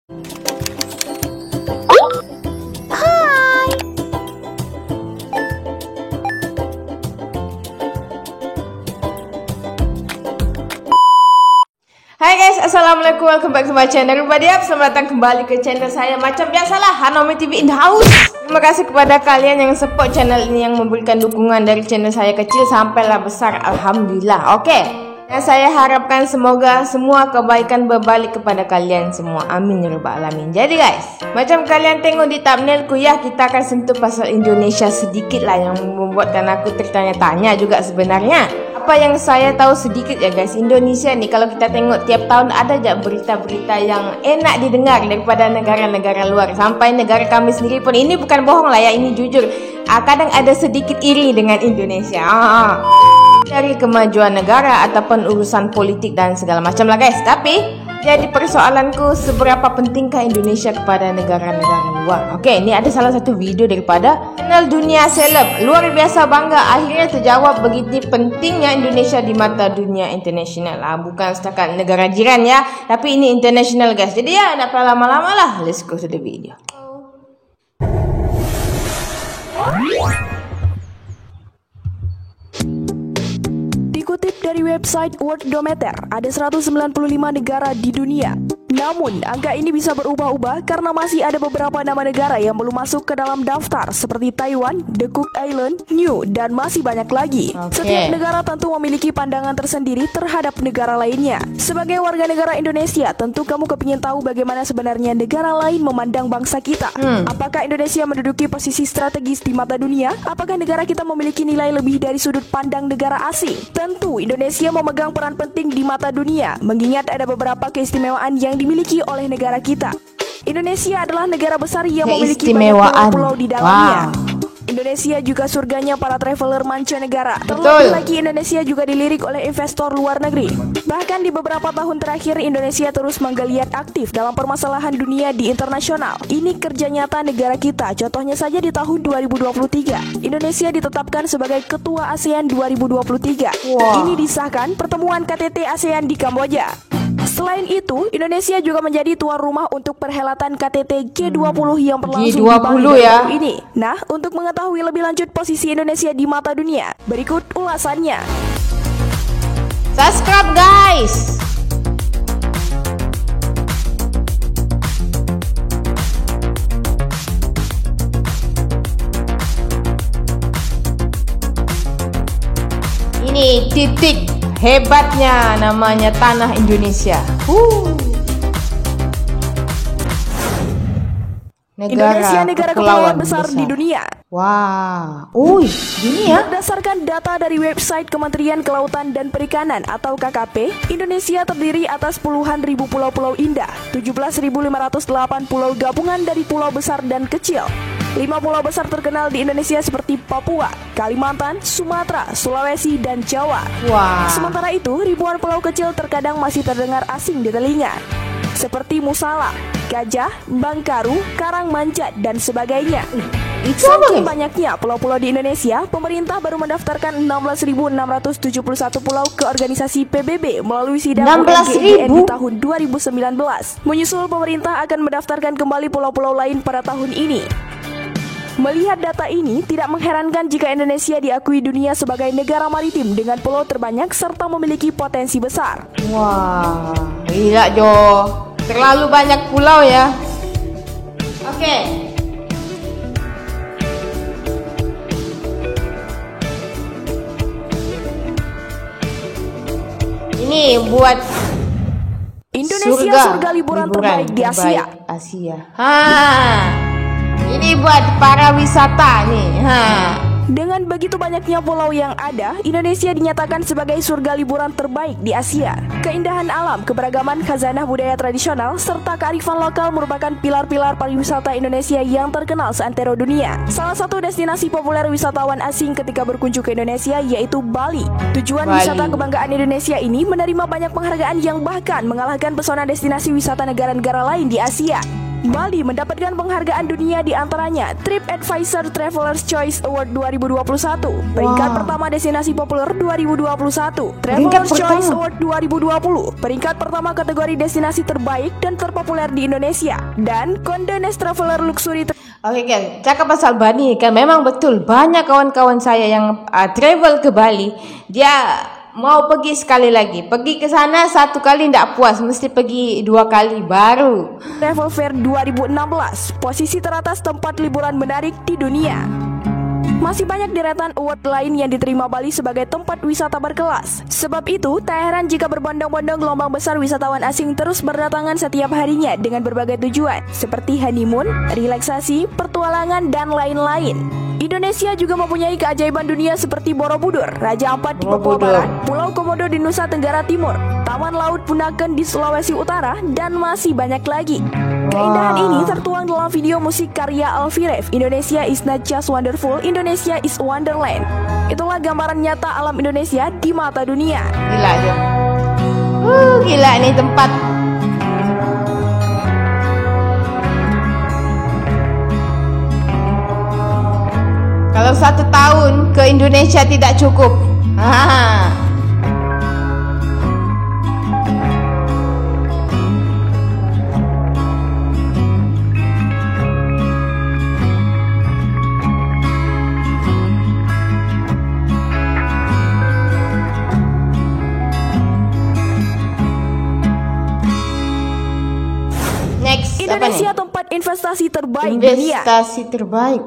Hai guys, assalamualaikum, welcome back to my channel. Selamat datang kembali ke channel saya. Macam biasalah, Hanomi TV in the house. Terima kasih kepada kalian yang support channel ini, yang memberikan dukungan dari channel saya kecil sampailah besar. Alhamdulillah. Oke. Dan saya harapkan semoga semua kebaikan berbalik kepada kalian semua. Amin ya rabbal alamin. Jadi guys, macam kalian tengok di thumbnailku ya, kita akan sentuh pasal Indonesia sedikit lah, yang membuatkan aku tertanya-tanya juga sebenarnya. Apa yang saya tahu sedikit ya guys, Indonesia nih kalau kita tengok tiap tahun ada aja berita-berita yang enak didengar daripada negara-negara luar. Sampai negara kami sendiri pun, ini bukan bohong lah ya, ini jujur, kadang ada sedikit iri dengan Indonesia. Dari kemajuan negara ataupun urusan politik dan segala macam lah guys. Tapi jadi persoalanku, seberapa pentingkah Indonesia kepada negara-negara luar? Oke, ini ada salah satu video daripada channel Dunia Seleb. Luar biasa bangga akhirnya terjawab begitu pentingnya Indonesia di mata dunia internasional. Bukan setakat negara jiran ya, tapi ini internasional guys. Jadi ya, tidak perlu lama-lama lah. Let's go to the video. Dikutip dari website Worldometer, ada 195 negara di dunia. Namun, angka ini bisa berubah-ubah karena masih ada beberapa nama negara yang belum masuk ke dalam daftar, seperti Taiwan, The Cook Island, New, dan masih banyak lagi. Setiap negara tentu memiliki pandangan tersendiri terhadap negara lainnya. Sebagai warga negara Indonesia, tentu kamu kepingin tahu bagaimana sebenarnya negara lain memandang bangsa kita. Apakah Indonesia menduduki posisi strategis di mata dunia? Apakah negara kita memiliki nilai lebih dari sudut pandang negara asing? Tentu, Indonesia memegang peran penting di mata dunia, mengingat ada beberapa keistimewaan yang dimiliki oleh negara kita. Indonesia adalah negara besar yang memiliki banyak pulau-pulau di dalamnya. Indonesia juga surganya para traveler mancanegara. Terlebih lagi, Indonesia juga dilirik oleh investor luar negeri. Bahkan di beberapa tahun terakhir, Indonesia terus menggeliat aktif dalam permasalahan dunia di internasional. Ini kerja nyata negara kita. Contohnya saja di tahun 2023, Indonesia ditetapkan sebagai Ketua ASEAN 2023. Ini disahkan pertemuan KTT ASEAN di Kamboja. Selain itu, Indonesia juga menjadi tuan rumah untuk perhelatan KTT G20 yang berlangsung di Bali ya ini. Nah, untuk mengetahui lebih lanjut posisi Indonesia di mata dunia, berikut ulasannya. Subscribe guys. Ini titik hebatnya, namanya tanah Indonesia. Indonesia negara kepulauan besar di dunia. Dunia. Berdasarkan data dari website Kementerian Kelautan dan Perikanan atau KKP, Indonesia terdiri atas puluhan ribu pulau-pulau indah, 17.508 pulau gabungan dari pulau besar dan kecil. 5 pulau besar terkenal di Indonesia seperti Papua, Kalimantan, Sumatera, Sulawesi, dan Jawa. Sementara itu, ribuan pulau kecil terkadang masih terdengar asing di telinga, seperti Musala, Gajah, Bangkaru, Karangmanjat, dan sebagainya. Saking banyaknya pulau-pulau di Indonesia, pemerintah baru mendaftarkan 16.671 pulau ke organisasi PBB melalui sidang UNGIN di tahun 2019. Menyusul, pemerintah akan mendaftarkan kembali pulau-pulau lain pada tahun ini. Melihat data ini, tidak mengherankan jika Indonesia diakui dunia sebagai negara maritim dengan pulau terbanyak serta memiliki potensi besar. Gila Jo, terlalu banyak pulau ya. Ini buat Indonesia surga liburan terbaik di Asia. Ini buat para wisata nih. Dengan begitu banyaknya pulau yang ada, Indonesia dinyatakan sebagai surga liburan terbaik di Asia. Keindahan alam, keberagaman khazanah budaya tradisional, serta kearifan lokal merupakan pilar-pilar pariwisata Indonesia yang terkenal seantero dunia. Salah satu destinasi populer wisatawan asing ketika berkunjung ke Indonesia yaitu Bali. Tujuan wisata kebanggaan Indonesia ini menerima banyak penghargaan yang bahkan mengalahkan pesona destinasi wisata negara-negara lain di Asia. Bali mendapatkan penghargaan dunia di antaranya TripAdvisor Traveler's Choice Award 2021, peringkat pertama destinasi populer 2021, Traveler's Choice Award 2020, peringkat pertama kategori destinasi terbaik dan terpopuler di Indonesia, dan Condé Nast Traveler Luxury. Oke guys, cakap pasal Bali kan memang betul banyak kawan-kawan saya yang travel ke Bali, dia mau pergi sekali lagi, pergi ke sana satu kali tidak puas, mesti pergi 2 kali baru. Travel Fair 2016, posisi teratas tempat liburan menarik di dunia. Masih banyak deretan award lain yang diterima Bali sebagai tempat wisata berkelas. Sebab itu, tak heran jika berbondong-bondong gelombang besar wisatawan asing terus berdatangan setiap harinya dengan berbagai tujuan, seperti honeymoon, relaksasi, pertualangan, dan lain-lain. Indonesia juga mempunyai keajaiban dunia seperti Borobudur, Raja Ampat di Papua Barat, Pulau Komodo di Nusa Tenggara Timur, Taman Laut Bunaken di Sulawesi Utara, dan masih banyak lagi. Keindahan ini tertuang dalam video musik karya Alfie, Indonesia is not just wonderful, Indonesia is Wonderland. Itulah gambaran nyata alam Indonesia di mata dunia. Gila aja. Gila nih tempat. Kalau 1 tahun ke Indonesia tidak cukup. Next, Indonesia tempat investasi terbaik dunia. Investasi terbaik.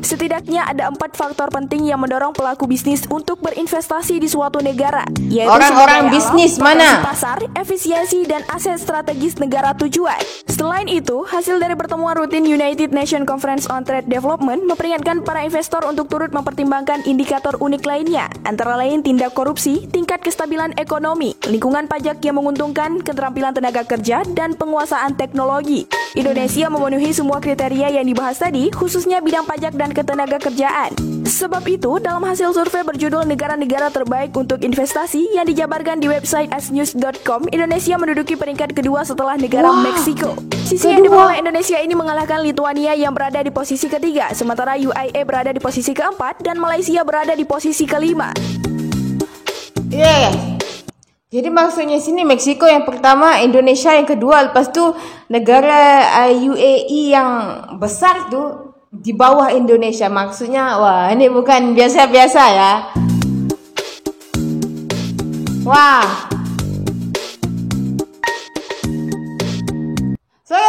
Setidaknya ada 4 faktor penting yang mendorong pelaku bisnis untuk berinvestasi di suatu negara, yaitu orang-orang bisnis mana? Pasar, efisiensi, dan aset strategis negara tujuan. Selain itu, hasil dari pertemuan rutin United Nations Conference on Trade Development memperingatkan para investor untuk turut mempertimbangkan indikator unik lainnya, antara lain tindak korupsi, tingkat kestabilan ekonomi, lingkungan pajak yang menguntungkan, keterampilan tenaga kerja, dan penguasaan teknologi. Indonesia memenuhi semua kriteria yang dibahas tadi, khususnya bidang pajak dan ketenaga kerjaan. Sebab itu, dalam hasil survei berjudul Negara-negara terbaik untuk investasi yang dijabarkan di website asnews.com, Indonesia menduduki peringkat kedua setelah negara Meksiko. Sisi yang diperoleh Indonesia ini mengalahkan Lituania yang berada di posisi ketiga, sementara UAE berada di posisi keempat dan Malaysia berada di posisi kelima. Jadi maksudnya sini Meksiko yang pertama, Indonesia yang kedua, lepas tu negara UAE yang besar tu di bawah Indonesia. Maksudnya, wah ini bukan biasa-biasa ya. Wah. So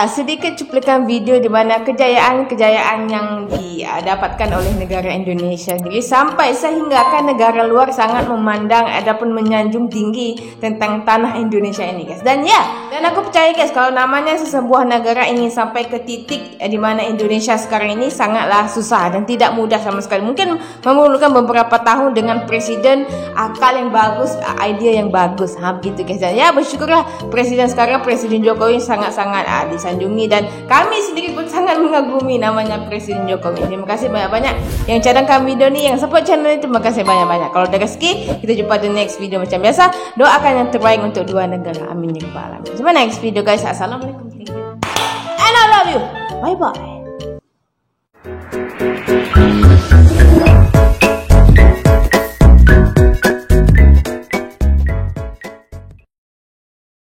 sedikit cuplikan video di mana kejayaan-kejayaan yang didapatkan oleh negara Indonesia sendiri sampai sehingga kan negara luar sangat memandang ataupun menyanjung tinggi tentang tanah Indonesia ini guys. Dan aku percaya guys, kalau namanya sebuah negara ingin sampai ke titik di mana Indonesia sekarang ini sangatlah susah dan tidak mudah sama sekali. Mungkin memerlukan beberapa tahun dengan presiden akal yang bagus, ide yang bagus. Begitu guys. Dan bersyukurlah presiden sekarang, Presiden Jokowi sangat-sangat disanjungi dan kami sendiri pun sangat mengagumi namanya Presiden Jokowi. Terima kasih banyak-banyak yang cadangkan video ni, yang support channel ini. Terima kasih banyak-banyak. Kalau ada rezeki, kita jumpa di next video macam biasa. Doakan yang terbaik untuk dua negara. Amin ya rabbal alamin. Sampai next video guys. Assalamualaikum. And I love you. Bye bye.